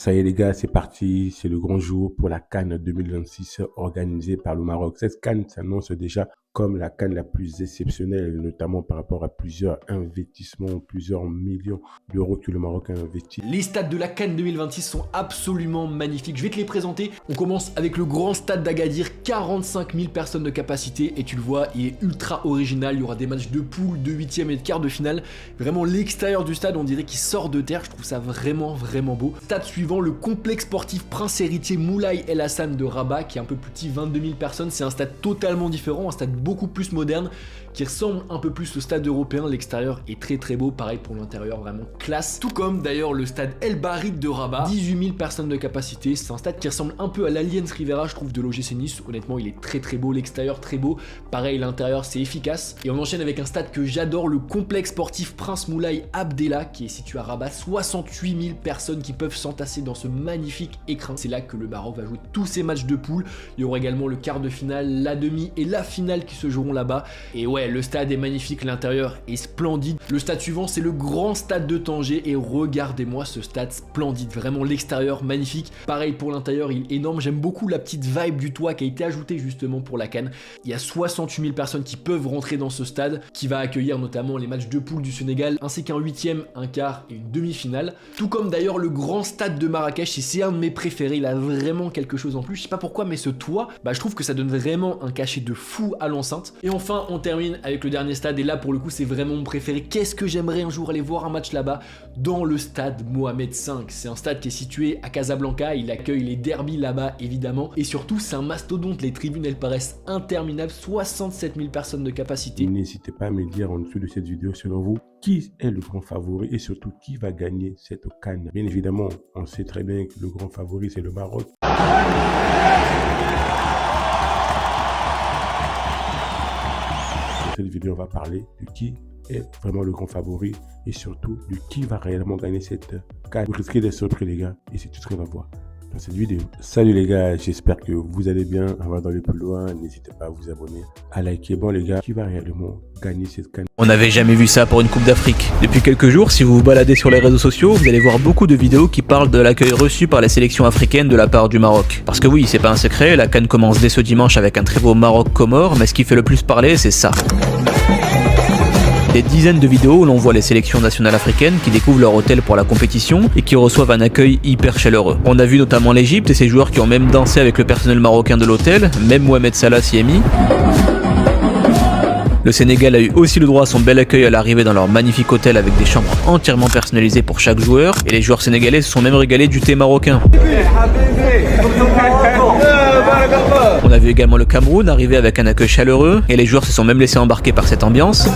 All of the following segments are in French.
Ça y est les gars, c'est parti, c'est le grand jour pour la CAN 2026 organisée par le Maroc. Cette CAN s'annonce déjà comme la CAN la plus exceptionnelle, notamment par rapport à plusieurs investissements, plusieurs millions d'euros que le Maroc a investi. Les stades de la CAN 2026 sont absolument magnifiques. Je vais te les présenter. On commence avec le grand stade d'Agadir, 45 000 personnes de capacité et tu le vois, il est ultra original. Il y aura des matchs de poule, de huitième et de quart de finale. Vraiment l'extérieur du stade, on dirait qu'il sort de terre. Je trouve ça vraiment beau. Stade suivant, le complexe sportif Prince Héritier Moulay El Hassan de Rabat, qui est un peu plus petit, 22 000 personnes. C'est un stade totalement différent, un stade beaucoup plus moderne, qui ressemble un peu plus au stade européen. L'extérieur est très beau, pareil pour l'intérieur, vraiment classe. Tout comme d'ailleurs le stade El Barid de Rabat, 18 000 personnes de capacité. C'est un stade qui ressemble un peu à l'Allianz Riviera, je trouve, de l'OGC Nice. Honnêtement, il est très beau, l'extérieur très beau. Pareil, l'intérieur c'est efficace. Et on enchaîne avec un stade que j'adore, le complexe sportif Prince Moulay Abdellah, qui est situé à Rabat. 68 000 personnes qui peuvent s'entasser dans ce magnifique écrin. C'est là que le Maroc va jouer tous ses matchs de poule. Il y aura également le quart de finale, la demi et la finale qui se joueront là-bas. Et ouais, le stade est magnifique, l'intérieur est splendide. Le stade suivant, c'est le grand stade de Tanger et regardez-moi ce stade splendide, vraiment l'extérieur magnifique. Pareil pour l'intérieur, il est énorme. J'aime beaucoup la petite vibe du toit qui a été ajoutée justement pour la CAN. Il y a 68 000 personnes qui peuvent rentrer dans ce stade, qui va accueillir notamment les matchs de poule du Sénégal, ainsi qu'un huitième, un quart et une demi-finale. Tout comme d'ailleurs le grand stade de Marrakech, c'est un de mes préférés, il a vraiment quelque chose en plus. Je sais pas pourquoi, mais ce toit, je trouve que ça donne vraiment un cachet de fou à l'enceinte. Et enfin, on termine avec le dernier stade, et là pour le coup c'est vraiment mon préféré. Qu'est-ce que j'aimerais un jour aller voir un match là-bas, dans le stade Mohamed V. C'est un stade qui est situé à Casablanca, il accueille les derbies là-bas évidemment, et surtout c'est un mastodonte, les tribunes elles paraissent interminables, 67 000 personnes de capacité. N'hésitez pas à me dire en dessous de cette vidéo, selon vous, qui est le grand favori et surtout qui va gagner cette CAN. Bien évidemment, on sait très bien que le grand favori c'est le Maroc. Dans cette vidéo, on va parler de qui est vraiment le grand favori et surtout de qui va réellement gagner cette CAN. Vous risquez d'être surpris les gars, et c'est tout ce qu'on va voir dans cette vidéo. Salut les gars, j'espère que vous allez bien. Avant d'aller plus loin, n'hésitez pas à vous abonner, à liker. Bon les gars, qui va réellement gagner cette CAN? On n'avait jamais vu ça pour une Coupe d'Afrique. Depuis quelques jours, si vous vous baladez sur les réseaux sociaux, vous allez voir beaucoup de vidéos qui parlent de l'accueil reçu par les sélections africaines de la part du Maroc. Parce que oui, c'est pas un secret, la CAN commence dès ce dimanche avec un très beau Maroc-Comores, mais ce qui fait le plus parler, c'est ça. Des dizaines de vidéos où l'on voit les sélections nationales africaines qui découvrent leur hôtel pour la compétition et qui reçoivent un accueil hyper chaleureux. On a vu notamment l'Égypte et ses joueurs qui ont même dansé avec le personnel marocain de l'hôtel, même Mohamed Salah s'y est mis. Le Sénégal a eu aussi le droit à son bel accueil à l'arrivée dans leur magnifique hôtel avec des chambres entièrement personnalisées pour chaque joueur, et les joueurs sénégalais se sont même régalés du thé marocain. On a vu également le Cameroun arriver avec un accueil chaleureux, et les joueurs se sont même laissés embarquer par cette ambiance.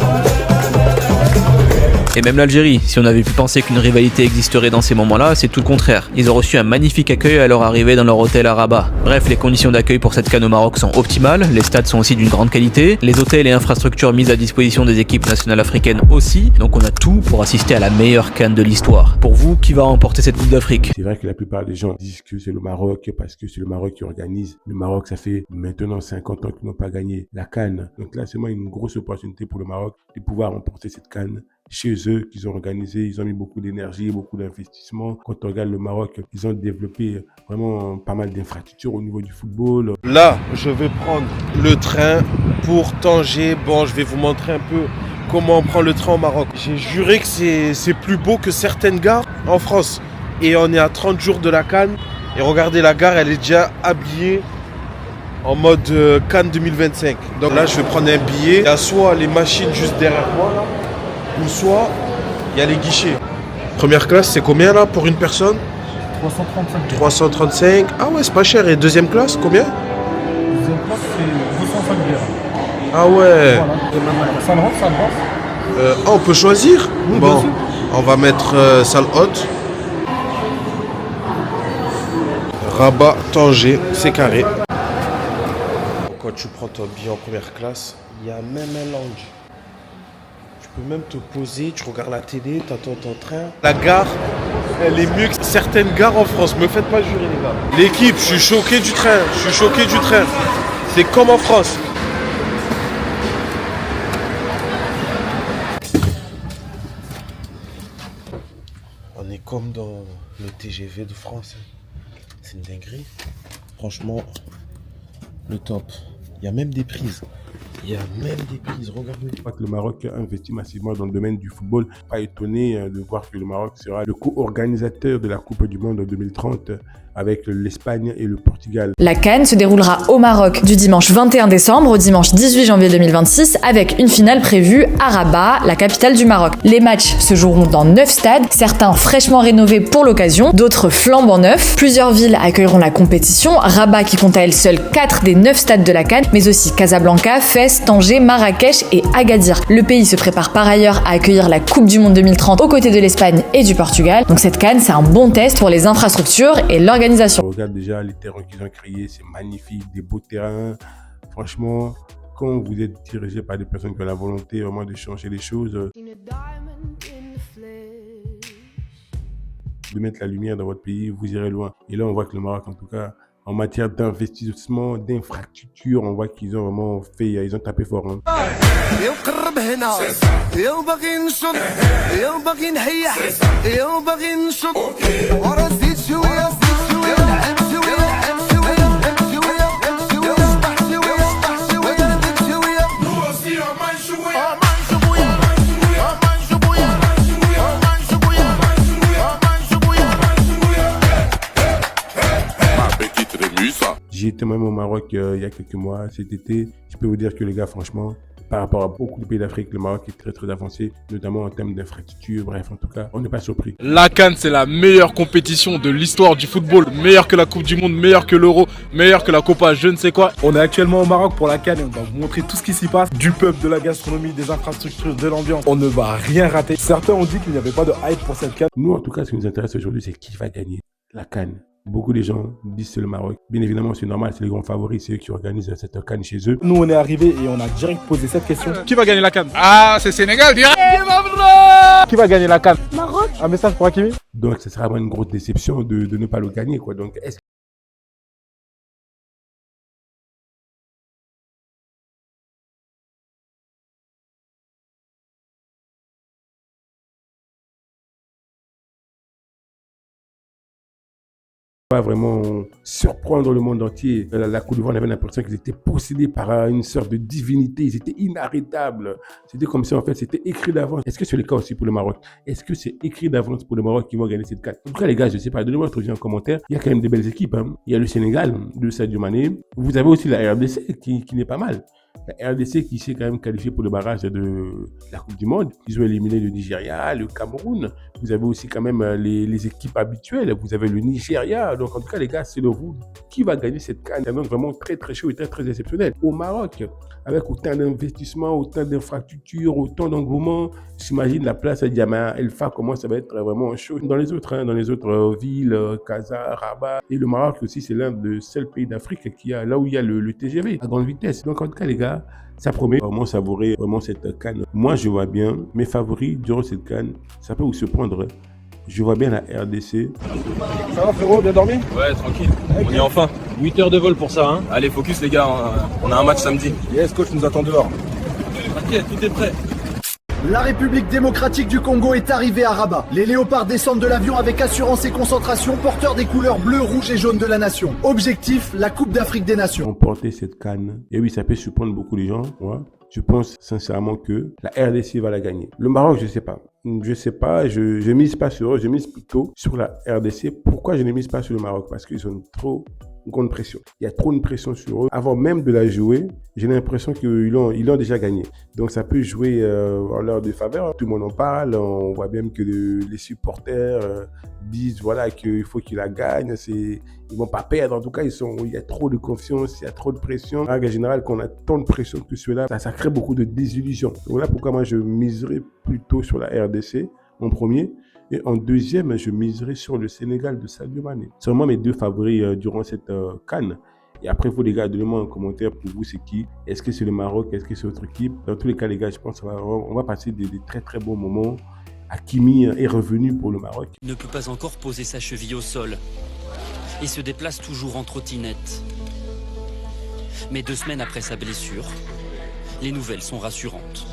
Et même l'Algérie, si on avait pu penser qu'une rivalité existerait dans ces moments-là, c'est tout le contraire. Ils ont reçu un magnifique accueil à leur arrivée dans leur hôtel à Rabat. Bref, les conditions d'accueil pour cette CAN au Maroc sont optimales, les stades sont aussi d'une grande qualité, les hôtels et infrastructures mises à disposition des équipes nationales africaines aussi, donc on a tout pour assister à la meilleure CAN de l'histoire. Pour vous, qui va remporter cette Coupe d'Afrique? C'est vrai que la plupart des gens disent que c'est le Maroc parce que c'est le Maroc qui organise. Le Maroc, ça fait maintenant 50 ans qu'ils n'ont pas gagné la CAN. Donc là, c'est vraiment une grosse opportunité pour le Maroc de pouvoir remporter cette CAN chez eux, qu'ils ont organisé. Ils ont mis beaucoup d'énergie, beaucoup d'investissement. Quand on regarde le Maroc, ils ont développé vraiment pas mal d'infrastructures au niveau du football. Là, je vais prendre le train pour Tanger. Bon, je vais vous montrer un peu comment on prend le train au Maroc. J'ai juré que c'est plus beau que certaines gares en France. Et on est à 30 jours de la CAN. Et regardez, la gare, elle est déjà habillée en mode CAN 2025. Donc là, je vais prendre un billet. Il y a soit les machines juste derrière moi, là, ou soit il y a les guichets. Première classe, c'est combien là pour une personne? 335. 335. Ah ouais, c'est pas cher. Et deuxième classe, combien? Deuxième classe, c'est 205 dirhams. Ah ouais. Voilà. Ça rentre. On peut choisir? Oui, bon, bien sûr. on va mettre salle haute. Rabat, Tanger, c'est carré. Quand tu prends ton billet en première classe, il y a même un lounge. Tu peux même te poser, tu regardes la télé, tu attends ton train. La gare, elle est mieux que certaines gares en France. Me faites pas jurer les gars. L'équipe, je suis choqué du train. C'est comme en France. On est comme dans le TGV de France. C'est une dinguerie. Franchement, le top. Il y a même des prises. Regardez. Je crois que le Maroc investit massivement dans le domaine du football. Pas étonné de voir que le Maroc sera le co-organisateur de la Coupe du Monde en 2030 avec l'Espagne et le Portugal. La CAN se déroulera au Maroc du dimanche 21 décembre au dimanche 18 janvier 2026 avec une finale prévue à Rabat, la capitale du Maroc. Les matchs se joueront dans 9 stades, certains fraîchement rénovés pour l'occasion, d'autres flambant neufs. Plusieurs villes accueilleront la compétition, Rabat qui compte à elle seule 4 des 9 stades de la CAN, mais aussi Casablanca, Fès, Tanger, Marrakech et Agadir. Le pays se prépare par ailleurs à accueillir la Coupe du Monde 2030 aux côtés de l'Espagne et du Portugal. Donc cette CAN, c'est un bon test pour les infrastructures et l'organisation. On regarde déjà les terrains qu'ils ont créés, c'est magnifique, des beaux terrains. Franchement, quand vous êtes dirigé par des personnes qui ont la volonté vraiment de changer les choses, de mettre la lumière dans votre pays, vous irez loin. Et là, on voit que le Maroc, en tout cas, en matière d'investissement, d'infrastructure, on voit qu'ils ont vraiment fait, ils ont tapé fort. Hein. J'ai été même au Maroc il y a quelques mois, cet été. Je peux vous dire que les gars, franchement, par rapport à beaucoup de pays d'Afrique, le Maroc est très très avancé, notamment en termes d'infrastructure. Bref, en tout cas, on n'est pas surpris. La CAN, c'est la meilleure compétition de l'histoire du football. Meilleure que la Coupe du Monde, meilleure que l'Euro, meilleure que la Copa, je ne sais quoi. On est actuellement au Maroc pour la CAN et on va vous montrer tout ce qui s'y passe. Du peuple, de la gastronomie, des infrastructures, de l'ambiance. On ne va rien rater. Certains ont dit qu'il n'y avait pas de hype pour cette CAN. Nous, en tout cas, ce qui nous intéresse aujourd'hui, c'est qui va gagner la CAN. Beaucoup de gens disent c'est le Maroc. Bien évidemment, c'est normal, c'est les grands favoris, c'est eux qui organisent cette CAN chez eux. Nous, on est arrivés et on a direct posé cette question. Qui va gagner la CAN? Ah, c'est Sénégal, direct. Qui va gagner la CAN? Maroc. Un message pour Hakimi? Donc, ce sera vraiment une grosse déception de ne pas le gagner, quoi. Donc, est-ce pas vraiment surprendre le monde entier. La Côte d'Ivoire, on avait l'impression qu'ils étaient possédés par une sorte de divinité. Ils étaient inarrêtables. C'était comme si, en fait, c'était écrit d'avance. Est-ce que c'est le cas aussi pour le Maroc? Est-ce que c'est écrit d'avance pour le Maroc qui vont gagner cette CAN? En tout cas, les gars, je ne sais pas. Donnez-moi votre avis en commentaire. Il y a quand même des belles équipes. Hein. Il y a le Sénégal de Sadio Mané. Vous avez aussi la RDC qui n'est pas mal. La RDC qui s'est quand même qualifiée pour le barrage de la Coupe du Monde. Ils ont éliminé le Nigeria, le Cameroun. Vous avez aussi quand même les équipes habituelles. Vous avez le Nigeria. Donc en tout cas, les gars, c'est le vous qui va gagner cette CAN. C'est vraiment très très chaud et très très exceptionnel. Au Maroc, avec autant d'investissements, autant d'infrastructures, autant d'engouement, j'imagine la place à Diama, Elfa, comment ça va être vraiment chaud. Dans les autres villes, Casa, Rabat. Et le Maroc aussi, c'est l'un des seuls pays d'Afrique qui a là où il y a le TGV à grande vitesse. Donc en tout cas, les gars, ça promet vraiment savourer vraiment cette CAN. Moi, je vois bien mes favoris durant cette CAN. Ça peut vous surprendre. Je vois bien la RDC. Ça va frérot, bien dormi? Ouais, tranquille. On y est enfin. 8 heures de vol pour ça, hein. Allez, focus les gars, on a un match samedi. Yes, coach nous attend dehors. T'inquiète, tout est prêt. La République démocratique du Congo est arrivée à Rabat. Les léopards descendent de l'avion avec assurance et concentration, porteurs des couleurs bleu, rouge et jaune de la nation. Objectif, la Coupe d'Afrique des Nations. Remporter cette CAN. Et oui, ça peut surprendre beaucoup de gens. Ouais. Je pense sincèrement que la RDC va la gagner. Le Maroc, je sais pas. Je mise pas sur eux, je mise plutôt sur la RDC. Pourquoi je ne mise pas sur le Maroc? Parce qu'ils ont trop grande pression. Il y a trop de pression sur eux. Avant même de la jouer, j'ai l'impression qu'ils l'ont déjà gagné. Donc ça peut jouer en leur défaveur. Tout le monde en parle. On voit bien que les supporters disent voilà qu'il faut qu'ils la gagnent. Ils vont pas perdre. En tout cas, il y a trop de confiance, il y a trop de pression. En général, quand on a tant de pression que cela, ça crée beaucoup de désillusions. Voilà pourquoi moi je miserais plutôt sur la RDC en premier. Et en deuxième, je miserai sur le Sénégal de Sadio Mané. C'est vraiment mes deux favoris durant cette CAN. Et après, vous les gars, donnez-moi un commentaire pour vous, c'est qui? Est-ce que c'est le Maroc? Est-ce que c'est autre équipe? Dans tous les cas, les gars, je pense qu'on va passer des très très bons moments. Hakimi est revenu pour le Maroc. Ne peut pas encore poser sa cheville au sol et se déplace toujours en trottinette. Mais 2 semaines après sa blessure, les nouvelles sont rassurantes.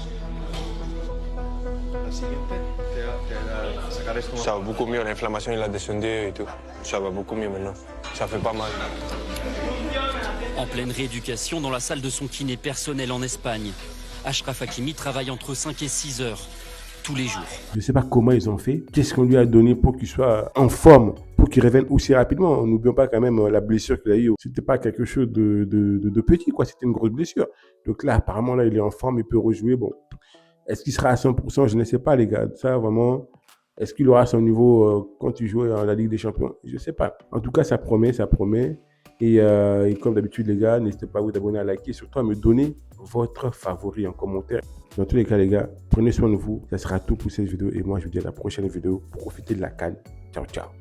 Ça va beaucoup mieux, l'inflammation il a descendu et tout. Ça va beaucoup mieux maintenant. Ça fait pas mal. En pleine rééducation dans la salle de son kiné personnel en Espagne, Achraf Hakimi travaille entre 5 et 6 heures tous les jours. Je ne sais pas comment ils ont fait. Qu'est-ce qu'on lui a donné pour qu'il soit en forme, pour qu'il revienne aussi rapidement. N'oublions pas quand même la blessure qu'il a eue. C'était pas quelque chose de petit, quoi. C'était une grosse blessure. Donc là, apparemment, là, il est en forme, il peut rejouer. Bon, est-ce qu'il sera à 100%? Je ne sais pas, les gars. Ça, vraiment, est-ce qu'il aura son niveau quand il joue dans la Ligue des Champions? Je ne sais pas. En tout cas, ça promet, ça promet. Et comme d'habitude, les gars, n'hésitez pas à vous abonner, à liker, surtout à me donner votre favori en commentaire. Dans tous les cas, les gars, prenez soin de vous. Ça sera tout pour cette vidéo. Et moi, je vous dis à la prochaine vidéo. Profitez de la CAN. Ciao, ciao.